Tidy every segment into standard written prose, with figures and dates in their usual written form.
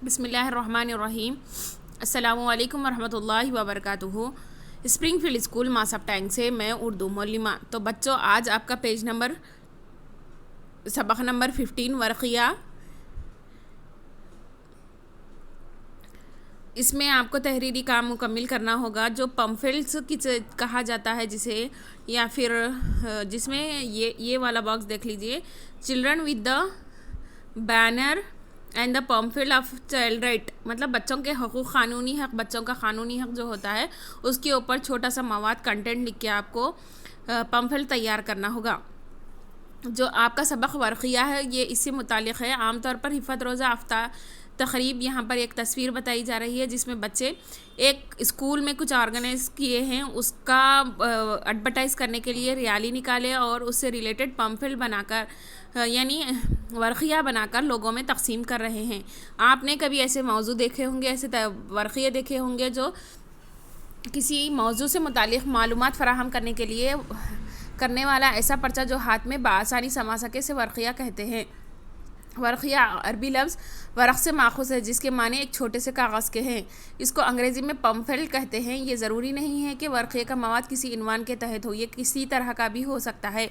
بسم اللہ الرحمن الرحیم۔ السلام علیکم ورحمۃ اللہ وبرکاتہ۔ اسپرنگ فیلڈ اسکول ماسب ٹینک سے میں اردو معلمہ۔ تو بچوں، آج آپ کا سبق نمبر 15 ورقیہ۔ اس میں آپ کو تحریری کام مکمل کرنا ہوگا جو پمفلٹس کہا جاتا ہے جسے، یا پھر جس میں یہ والا باکس دیکھ لیجئے، children with the banner and the pamphlet of child right, مطلب بچوں کے حقوق، قانونی حق، بچوں کا قانونی حق جو ہوتا ہے اس کے اوپر چھوٹا سا مواد کنٹینٹ لکھ کے آپ کو پمفلٹ تیار کرنا ہوگا۔ جو آپ کا سبق ورقیہ ہے یہ اس سے متعلق ہے۔ عام طور پر حفظ روزہ تقریب، یہاں پر ایک تصویر بتائی جا رہی ہے جس میں بچے ایک اسکول میں کچھ آرگنائز کیے ہیں، اس کا ایڈورٹائز کرنے کے لیے ریالی نکالے اور اس سے ریلیٹڈ پمفلٹ بنا کر، یعنی ورقیہ بنا کر لوگوں میں تقسیم کر رہے ہیں۔ آپ نے کبھی ایسے موضوع دیکھے ہوں گے، ایسے ورقیہ دیکھے ہوں گے جو کسی موضوع سے متعلق معلومات فراہم کرنے کے لیے کرنے والا ایسا پرچہ جو ہاتھ میں بآسانی سما سکے سے ورقیہ کہتے ہیں۔ ورقیہ عربی لفظ ورق سے ماخوذ ہے جس کے معنی ایک چھوٹے سے کاغذ کے ہیں۔ اس کو انگریزی میں پمفلٹ کہتے ہیں۔ یہ ضروری نہیں ہے کہ ورقیہ کا مواد کسی عنوان کے تحت ہو، یہ کسی طرح کا بھی ہو سکتا ہے۔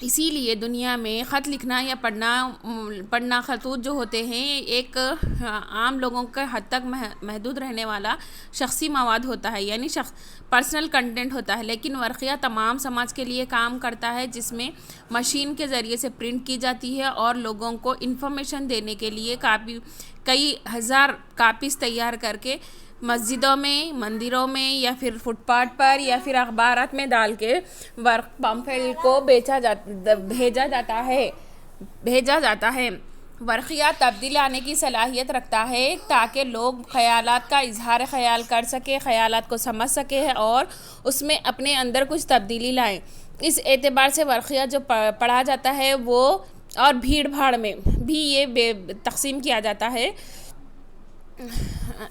اسی لیے دنیا میں خط لکھنا یا پڑھنا خطوط جو ہوتے ہیں ایک عام لوگوں کے حد تک محدود رہنے والا شخصی مواد ہوتا ہے، یعنی پرسنل کنٹینٹ ہوتا ہے، لیکن ورقیہ تمام سماج کے لیے کام کرتا ہے جس میں مشین کے ذریعے سے پرنٹ کی جاتی ہے اور لوگوں کو انفارمیشن دینے کے لیے کئی ہزار کاپیز تیار کر کے مسجدوں میں، مندروں میں، یا پھر فٹ پاتھ پر، یا پھر اخبارات میں ڈال کے پمفلٹ کو بھیجا جاتا ہے۔ ورقیہ تبدیل آنے کی صلاحیت رکھتا ہے تاکہ لوگ خیالات کا اظہار خیال کر سکے، خیالات کو سمجھ سکے اور اس میں اپنے اندر کچھ تبدیلی لائیں۔ اس اعتبار سے ورقیہ جو پڑھا جاتا ہے وہ، اور بھیڑ بھاڑ میں بھی یہ تقسیم کیا جاتا ہے۔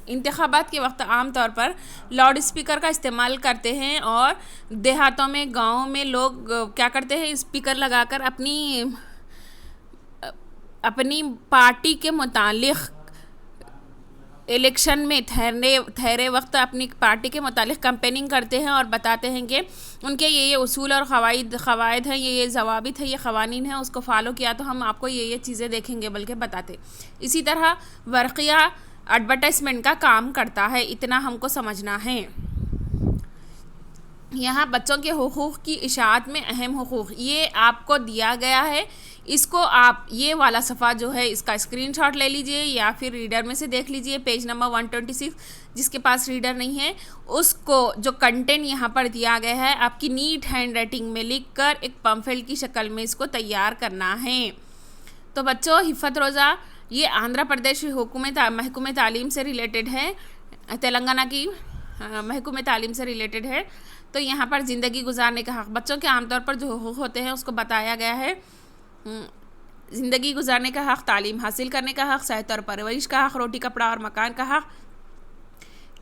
انتخابات کے وقت عام طور پر لاؤڈ اسپیکر کا استعمال کرتے ہیں، اور دیہاتوں میں، گاؤں میں لوگ کیا کرتے ہیں، اسپیکر لگا کر اپنی پارٹی کے متعلق الیکشن میں ٹھہرے وقت اپنی پارٹی کے متعلق کمپیننگ کرتے ہیں اور بتاتے ہیں کہ ان کے یہ اصول اور قواعد ہیں، یہ ضوابط ہیں، یہ قوانین ہیں، اس کو فالو کیا تو ہم آپ کو یہ چیزیں دیکھیں گے، بلکہ بتاتے۔ اسی طرح ورقیہ ایڈورٹائزمنٹ کا کام کرتا ہے، اتنا ہم کو سمجھنا ہے۔ یہاں بچوں کے حقوق کی اشاعت میں اہم حقوق یہ آپ کو دیا گیا ہے۔ اس کو آپ یہ والا صفحہ جو ہے اس کا اسکرین شاٹ لے لیجئے یا پھر ریڈر میں سے دیکھ لیجئے، پیج نمبر 126۔ جس کے پاس ریڈر نہیں ہے اس کو جو کنٹینٹ یہاں پر دیا گیا ہے آپ کی نیٹ ہینڈ رائٹنگ میں لکھ کر ایک پمفلٹ کی شکل میں اس کو تیار کرنا ہے۔ تو بچوں، حفظ روزہ یہ آندھرا پردیش محکمہ تعلیم سے ریلیٹڈ ہے، تلنگانہ کی محکمہ تعلیم سے ریلیٹڈ ہے۔ تو یہاں پر زندگی گزارنے کا حق، بچوں کے عام طور پر جو حقوق ہوتے ہیں اس کو بتایا گیا ہے۔ زندگی گزارنے کا حق، تعلیم حاصل کرنے کا حق، صحت اور پرورش کا حق، روٹی کپڑا اور مکان کا حق،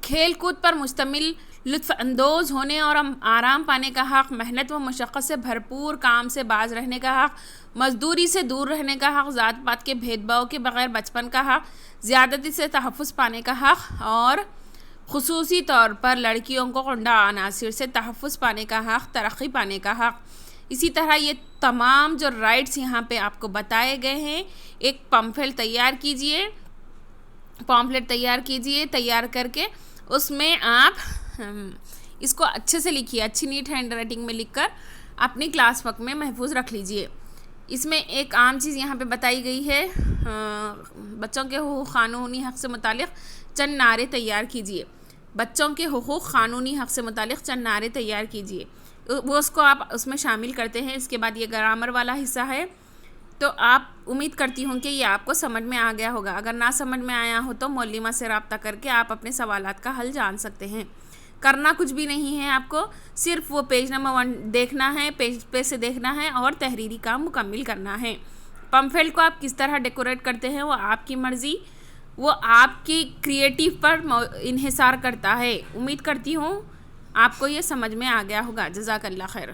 کھیل کود پر مشتمل لطف اندوز ہونے اور آرام پانے کا حق، محنت و مشقت سے بھرپور کام سے باز رہنے کا حق، مزدوری سے دور رہنے کا حق، ذات پات کے بھید بھاؤ کے بغیر بچپن کا حق، زیادتی سے تحفظ پانے کا حق، اور خصوصی طور پر لڑکیوں کو غنڈہ عناصر سے تحفظ پانے کا حق، ترقی پانے کا حق۔ اسی طرح یہ تمام جو رائٹس یہاں پہ آپ کو بتائے گئے ہیں، ایک پمفلٹ تیار کیجئے، تیار کر کے اس میں آپ اس کو اچھے سے لکھیے، اچھی نیٹ ہینڈ رائٹنگ میں لکھ کر اپنی کلاس ورک میں محفوظ رکھ لیجئے۔ اس میں ایک عام چیز یہاں پہ بتائی گئی ہے، بچوں کے حقوق قانونی حق سے متعلق چند نعرے تیار کیجئے۔ بچوں کے حقوق قانونی حق سے متعلق چند نعرے تیار کیجئے، وہ اس کو آپ اس میں شامل کرتے ہیں۔ اس کے بعد یہ گرامر والا حصہ ہے، تو آپ امید کرتی ہوں کہ یہ آپ کو سمجھ میں آ گیا ہوگا۔ اگر نہ سمجھ میں آیا ہو تو معلمہ سے رابطہ کر کے آپ اپنے سوالات کا حل جان سکتے ہیں۔ کرنا کچھ بھی نہیں ہے، آپ کو صرف وہ پیج نمبر 1 دیکھنا ہے، پیج پہ سے دیکھنا ہے اور تحریری کام مکمل کرنا ہے۔ پمفلٹ کو آپ کس طرح ڈیکوریٹ کرتے ہیں وہ آپ کی مرضی، وہ آپ کی کریٹیو پر انحصار کرتا ہے۔ امید کرتی ہوں آپ کو یہ سمجھ میں آ گیا ہوگا۔ جزاک اللہ خیر۔